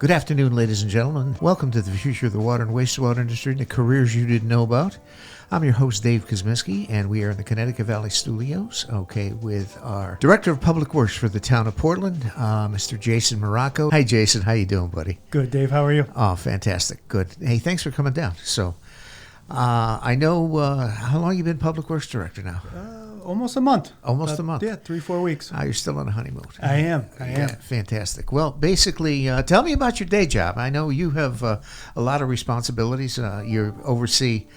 Good afternoon, ladies and gentlemen. Welcome to the future of the water and wastewater industry and the careers you didn't know about. I'm your host, Dave Kosminski, and we are in the Connecticut Valley Studios, with our Director of Public Works for the town of Portland, Mr. Jason Morrocco. Hi, Jason. How you doing, buddy? Good, Dave. How are you? Oh, fantastic. Good. Hey, thanks for coming down. So, I know, how long you been Public Works Director now? Almost a month. Almost a month. Yeah, 3-4 weeks. You're still on a honeymoon. I am. Yeah, fantastic. Well, basically, tell me about your day job. I know you have a lot of responsibilities. You oversee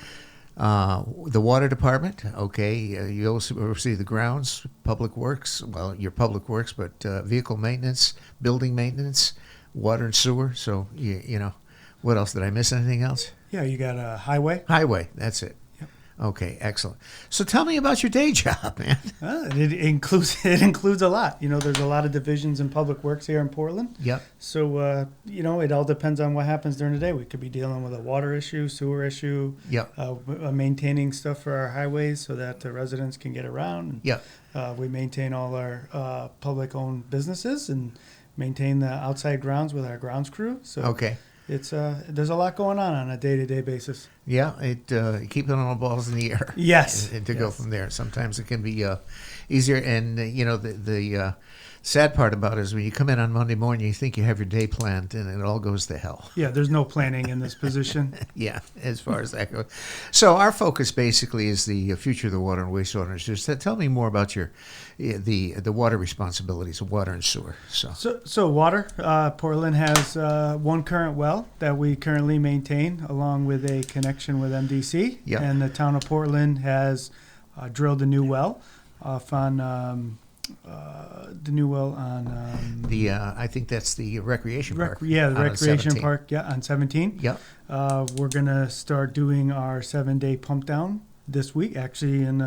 the water department, okay? You also oversee the grounds, public works, well, your public works, but vehicle maintenance, building maintenance, water and sewer. So, you know, what else? Did I miss anything else? Yeah, you got a highway. Highway, that's it. Yep. Okay, excellent. So tell me about your day job, man. It includes a lot. You know, there's a lot of divisions in public works here in Portland. Yep. So, you know, it all depends on what happens during the day. We could be dealing with a water issue, sewer issue. Yep. Maintaining stuff for our highways so that the residents can get around. Yep. We maintain all our public-owned businesses and maintain the outside grounds with our grounds crew. So Okay. It's there's a lot going on a day-to-day basis. Yeah, keeping all the balls in the air. Yes. And to go from there. Sometimes it can be easier. And, you know, the sad part about it is when you come in on Monday morning, you think you have your day planned, and it all goes to hell. Yeah, there's no planning in this position. Yeah, as far as that goes. So our focus basically is the future of the water and wastewater industry. So tell me more about your the water responsibilities of water and sewer. So water, Portland has one current well that we currently maintain along with a connection with MDC. Yep. And the town of Portland has drilled a new well off on the new well on I think that's the recreation park. the recreation 17. park on 17. Yep. We're gonna start doing our 7-day pump down this week, actually, in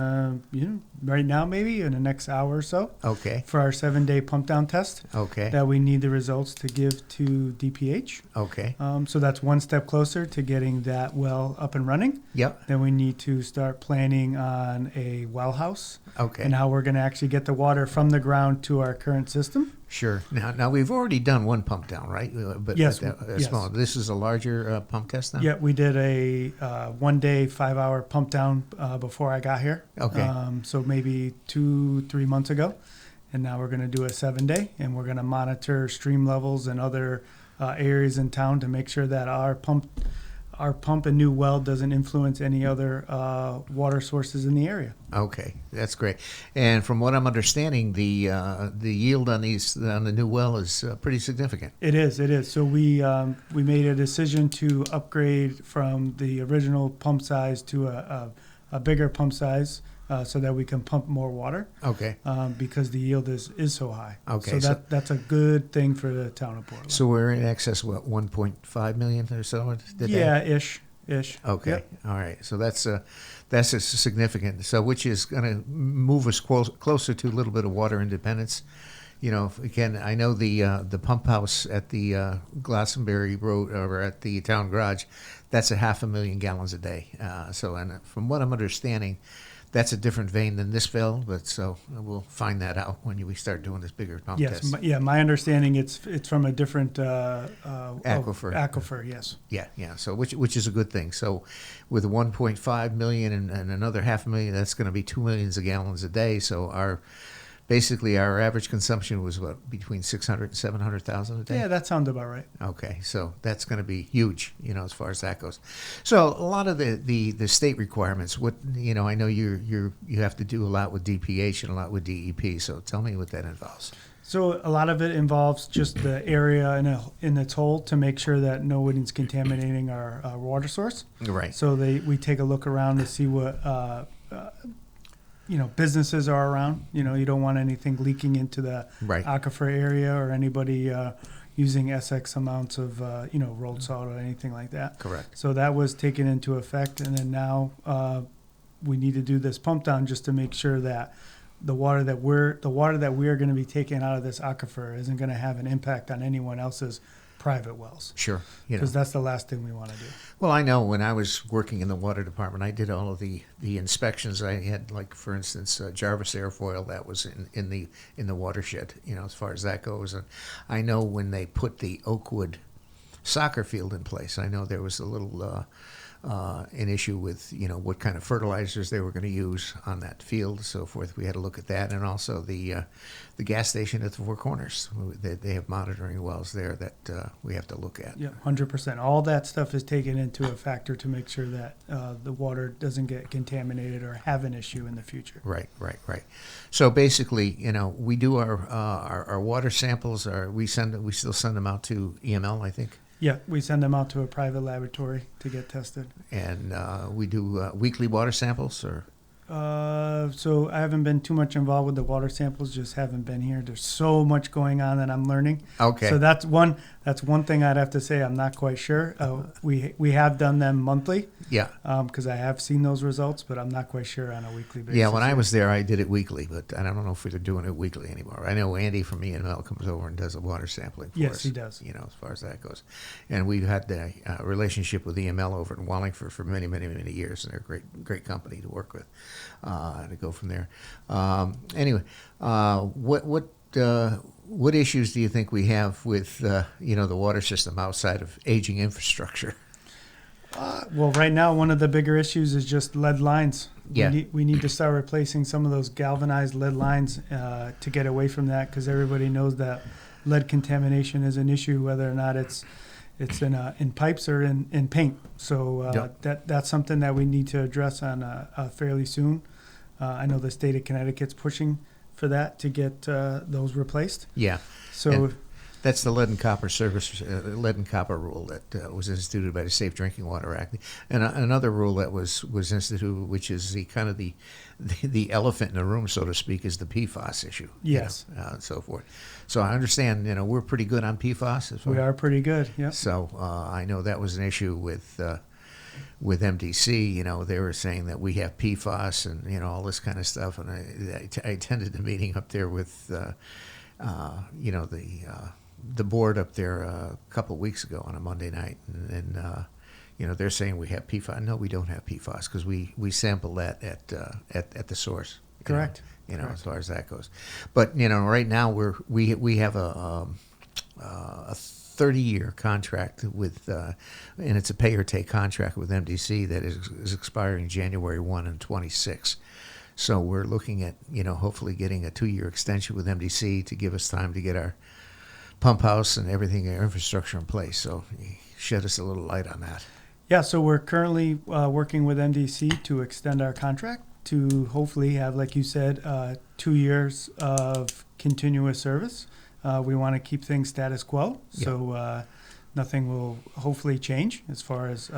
right now, maybe in the next hour or so. Okay. For our 7-day pump down test. Okay. That we need the results to give to DPH. Okay. So that's one step closer to getting that well up and running. Yep. Then we need to start planning on a well house. Okay. And how we're going to actually get the water from the ground to our current system. Sure. Now we've already done one pump down, right? Yes. Small. This is a larger pump test now? Yeah, we did a 1-day, 5-hour pump down before I got here. Okay. So maybe 2-3 months ago. And now we're going to do a 7-day, and we're going to monitor stream levels and other areas in town to make sure that our pump and new well doesn't influence any other water sources in the area. Okay, that's great. And from what I'm understanding, the yield on the new well is pretty significant. It is. So we made a decision to upgrade from the original pump size to a bigger pump size. So that we can pump more water. Okay. Because the yield is so high. Okay. So that's a good thing for the town of Portland. So we're in excess of what, 1.5 million or so? Yeah, ish. Okay. Yep. All right. So that's a significant. So which is going to move us closer to a little bit of water independence. You know, again, I know the pump house at the Glastonbury Road or at the town garage, that's 500,000 gallons a day. And from what I'm understanding, that's a different vein than this well, but so we'll find that out when we start doing this bigger pump test. My understanding it's from a different aquifer. Aquifer, yes. Yeah. So which is a good thing. So with 1.5 million and another 500,000, that's going to be 2 million gallons a day. So our average consumption was between 600 and 700,000 a day. Yeah, that sounds about right. Okay, so that's going to be huge, you know, as far as that goes. So a lot of the state requirements. I know you have to do a lot with DPH and a lot with DEP. So tell me what that involves. So a lot of it involves just the area in its whole to make sure that nobody's contaminating our water source. Right. So we take a look around to see what businesses are around. You know, you don't want anything leaking into the aquifer area or anybody using SX amounts of, rolled salt or anything like that. Correct. So that was taken into effect. And then now we need to do this pump down just to make sure that the water that we are going to be taking out of this aquifer isn't going to have an impact on anyone else's private wells. Sure. Because that's the last thing we want to do. Well, I know when I was working in the water department, I did all of the inspections. I had, like, for instance, Jarvis Airfoil that was in the watershed, as far as that goes. And I know when they put the Oakwood soccer field in place. I know there was a little an issue with what kind of fertilizers they were going to use on that field, and so forth. We had to look at that, and also the gas station at the Four Corners. They have monitoring wells there that we have to look at. Yeah, 100%. All that stuff is taken into a factor to make sure that the water doesn't get contaminated or have an issue in the future. Right. So basically, we do our water samples. We still send them out to EML, I think. Yeah, we send them out to a private laboratory to get tested. And we do weekly water samples, or? So I haven't been too much involved with the water samples, just haven't been here. There's so much going on that I'm learning. Okay. So that's one thing I'd have to say I'm not quite sure. We have done them monthly. Yeah. Because I have seen those results, but I'm not quite sure on a weekly basis. Yeah, when I was there, I did it weekly, but I don't know if they're doing it weekly anymore. I know Andy from EML comes over and does the water sampling for us. Yes, he does. As far as that goes. And we've had the relationship with EML over in Wallingford for many, many, many years, and they're a great company to work with, to go from there. Anyway, what issues do you think we have with the water system outside of aging infrastructure? Well, right now, one of the bigger issues is just lead lines. Yeah. We need to start replacing some of those galvanized lead lines to get away from that, because everybody knows that lead contamination is an issue, whether or not it's in pipes or in paint. So Yep. that's something that we need to address on fairly soon. I know the state of Connecticut's pushing for that to get those replaced. Yeah. So And that's the lead and copper rule that was instituted by the Safe Drinking Water Act, and another rule that was instituted, which is the kind of the elephant in the room, so to speak, is the PFAS issue. Yes. And so forth. So I understand. We're pretty good on PFAS. we are pretty good. Yep. So I know that was an issue with MDC. They were saying that we have PFAS and all this kind of stuff, and I attended the meeting up there with the board up there a couple of weeks ago on a Monday night, and they're saying we have PFAS. No, we don't have PFAS, because we sample that at the source. Correct. Correct. As far as that goes. But right now we have a 30-year contract with, and it's a pay or take contract with MDC that is expiring January 1 and 26. So we're looking at hopefully getting a 2-year extension with MDC to give us time to get our pump house and everything, our infrastructure in place. So shed us a little light on that. Yeah, so we're currently working with MDC to extend our contract to hopefully have, like you said, 2 years of continuous service. We want to keep things status quo, so nothing will hopefully change as far as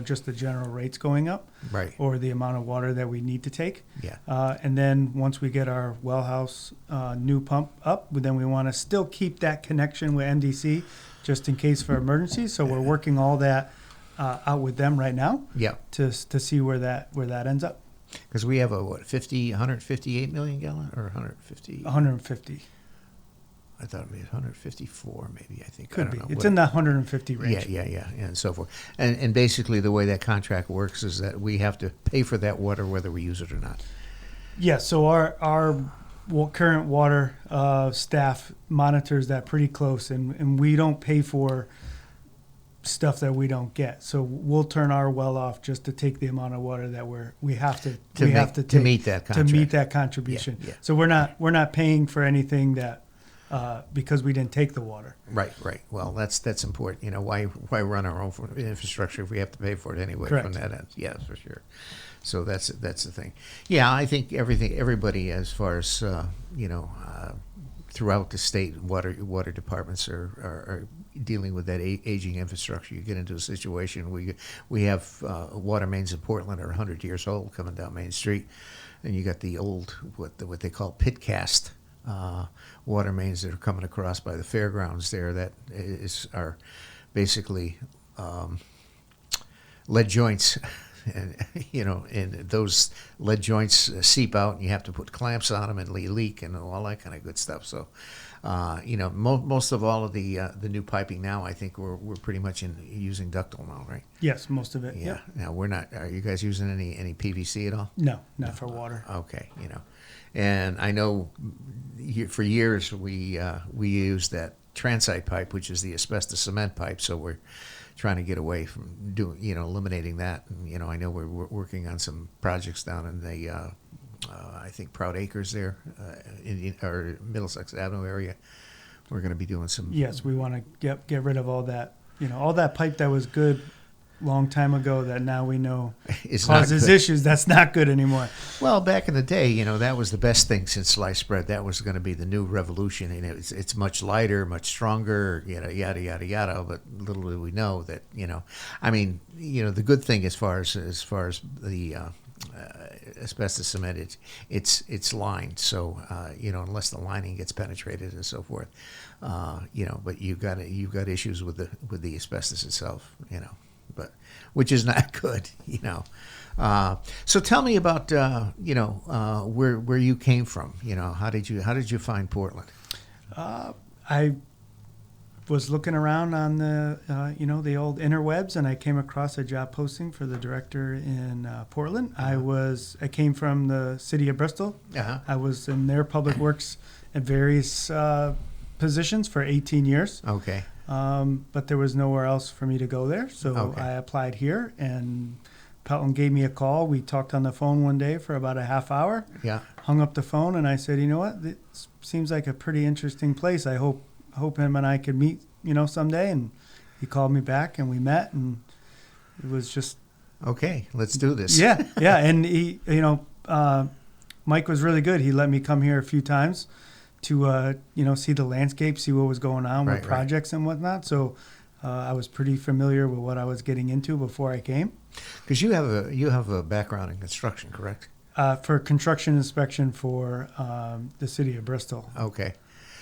just the general rates going up, Right. or the amount of water that we need to take. Yeah. And then once we get our well house new pump up, then we want to still keep that connection with MDC just in case for emergencies. So we're working all that out with them right now. Yeah. To see where that ends up. Because we have 158 million gallon, or 150? 150. I thought it was 154, maybe. I think. Could I be. don't know. It's in the 150 range. Yeah, and so forth. And basically the way that contract works is that we have to pay for that water whether we use it or not. Yeah, so our current water staff monitors that pretty close, and we don't pay for stuff that we don't get. So we'll turn our well off just to take the amount of water that we have to meet that contract. to meet that contribution. Yeah. So we're not paying for anything that because we didn't take the water. Right. Well, that's important. Why run our own infrastructure if we have to pay for it anyway? Correct. From that end? Yeah, for sure. So that's the thing. Yeah, I think everybody, as far as throughout the state, water departments are dealing with that aging infrastructure. You get into a situation we have water mains in Portland are 100 years old coming down Main Street, and you got the old what they call pit cast water mains that are coming across by the fairgrounds there that are basically lead joints. And those lead joints seep out, and you have to put clamps on them, and they leak, and all that kind of good stuff. So, most of all of the new piping now, I think we're pretty much using ductile now, right? Yes, most of it. Yeah. Yep. Now we're not. Are you guys using any PVC at all? No, not for water. Okay. And I know for years we used that transite pipe, which is the asbestos cement pipe. So we're trying to get away from doing, eliminating that. And, I know we're working on some projects down in the, I think Proud Acres there, or Middlesex Avenue area. We're going to be doing some. Yes, we want to get rid of all that, all that pipe that was good long time ago that now we know causes issues. That's not good anymore. Well, back in the day, that was the best thing since sliced bread. That was going to be the new revolution, and it's much lighter, much stronger, yada yada yada. But little do we know that, the good thing as far as the asbestos cement, it's lined, so unless the lining gets penetrated and so forth, but you've got issues with the asbestos itself, but which is not good, So tell me about where you came from. How did you find Portland? I was looking around on the the old interwebs, and I came across a job posting for the director in Portland. I came from the city of Bristol. I was in their public works at various positions for 18 years. Okay. But there was nowhere else for me to go there, so I applied here, and Pelton gave me a call. We talked on the phone one day for about a half hour. Yeah. Hung up the phone, and I said, you know what, this seems like a pretty interesting place. I hope him and I could meet, someday. And he called me back, and we met, and it was just okay. Let's do this. Yeah. And he, Mike was really good. He let me come here a few times to, see the landscape, see what was going on with projects and whatnot. So I was pretty familiar with what I was getting into before I came. Because you have a background in construction, correct? For construction inspection for the city of Bristol. Okay.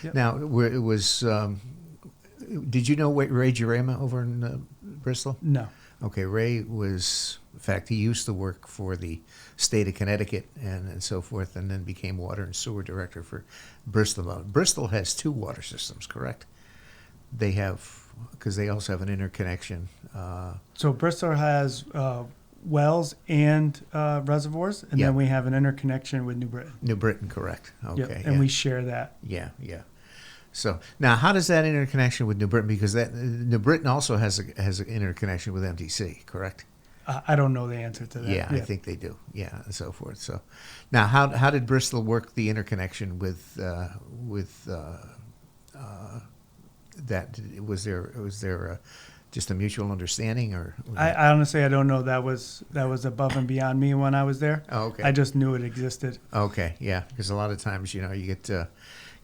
Yep. Now, it was. Did you know Ray Jurema over in Bristol? No. Okay, Ray was. In fact, he used to work for the state of Connecticut and so forth, and then became water and sewer director for Bristol. Bristol has two water systems, correct? They have, because they also have an interconnection. So Bristol has wells and reservoirs, and then we have an interconnection with New Britain. New Britain, correct. Okay. Yep, and we share that. Yeah. So now, how does that interconnection with New Britain? Because that New Britain also has an interconnection with MTC, correct? I don't know the answer to that. Yeah, I think they do. Yeah, and so forth. So now, how did Bristol work the interconnection with that? Was there just a mutual understanding, or? I honestly, I don't know. That was above and beyond me when I was there. Oh, okay. I just knew it existed. Okay, yeah, because a lot of times, you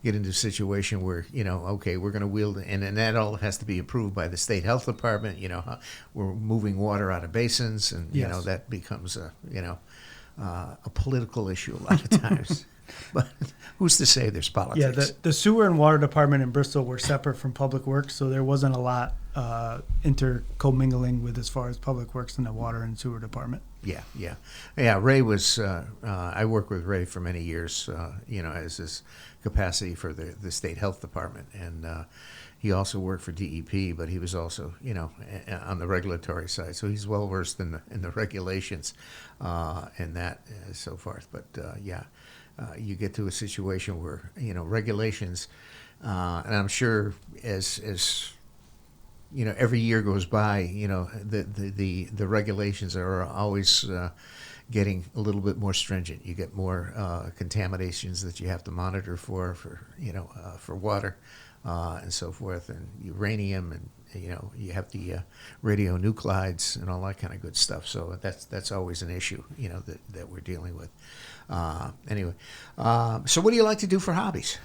get into a situation where, okay, we're going to wield, and that all has to be approved by the state health department. We're moving water out of basins, and Yes. that becomes a political issue a lot of times. But who's to say there's politics? Yeah, the sewer and water department in Bristol were separate from public works, so there wasn't a lot intercommingling with as far as public works and the water and sewer department. Yeah. Ray was. I worked with Ray for many years. As his capacity for the state health department, and he also worked for DEP, but he was also, on the regulatory side. So he's well versed in the regulations, and that so forth. But you get to a situation where regulations, and I'm sure as every year goes by, the regulations are always getting a little bit more stringent. You get more contaminations that you have to monitor for water and so forth, and uranium, and you have the radionuclides and all that kind of good stuff. So that's always an issue, that we're dealing with. Anyway, so what do you like to do for hobbies?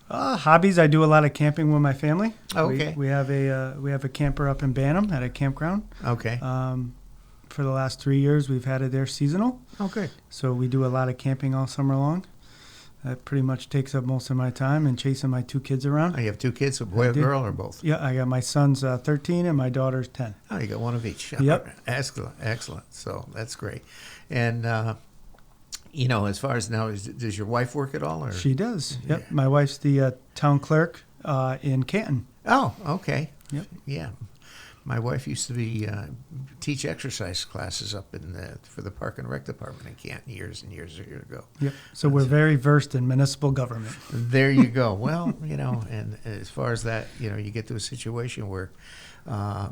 Hobbies, I do a lot of camping with my family. Oh, okay. We have a camper up in Bantam at a campground. Okay. For the last 3 years, we've had it there seasonal. Oh, good. So we do a lot of camping all summer long. That pretty much takes up most of my time, and chasing my two kids around. Oh, you have two kids, a boy or girl, or both? Yeah, I got my son's 13 and my daughter's 10. Oh, you got one of each. Yep. Excellent. So that's great. And, as far as now, does your wife work at all? Or? She does. Yep. Yeah. My wife's the town clerk in Canton. Oh, okay. Yep. Yeah. My wife used to be teach exercise classes up in for the Park and Rec Department in Canton years and years ago. Yep. So we're very versed in municipal government. There you go. Well, and as far as that, you get to a situation where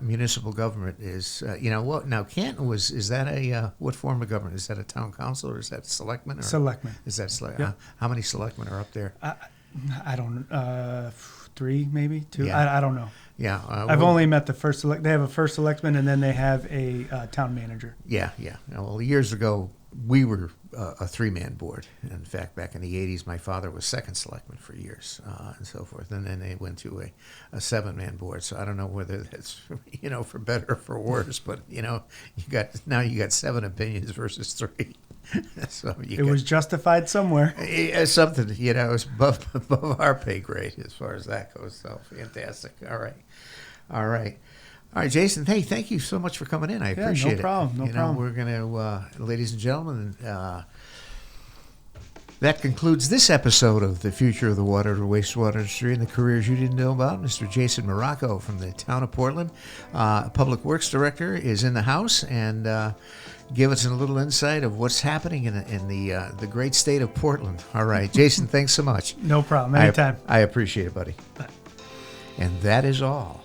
municipal government is, what now? Canton is that what form of government? Is that a town council or is that selectmen? Or Selectmen. Is that select? Yep. How many selectmen are up there? I don't. 3, maybe 2. Yeah. I don't know. Yeah, I've only met the first select. They have a first selectman, and then they have a town manager. Yeah. Well, years ago, we were a 3-man board. In fact, back in the 80s, my father was second selectman for years and so forth. And then they went to a 7-man board. So I don't know whether that's, for better or for worse. But, you got 7 opinions versus 3. So it was justified somewhere. Something, it's above our pay grade as far as that goes. So fantastic. All right, Jason. Hey, thank you so much for coming in. I appreciate it. No problem. No problem. We're going to, ladies and gentlemen, that concludes this episode of The Future of the Water to Wastewater Industry and the Careers You Didn't Know About. Mr. Jason Morrocco from the town of Portland, Public Works Director, is in the house and give us a little insight of what's happening in the great state of Portland. All right, Jason, thanks so much. No problem. Anytime. I appreciate it, buddy. And that is all.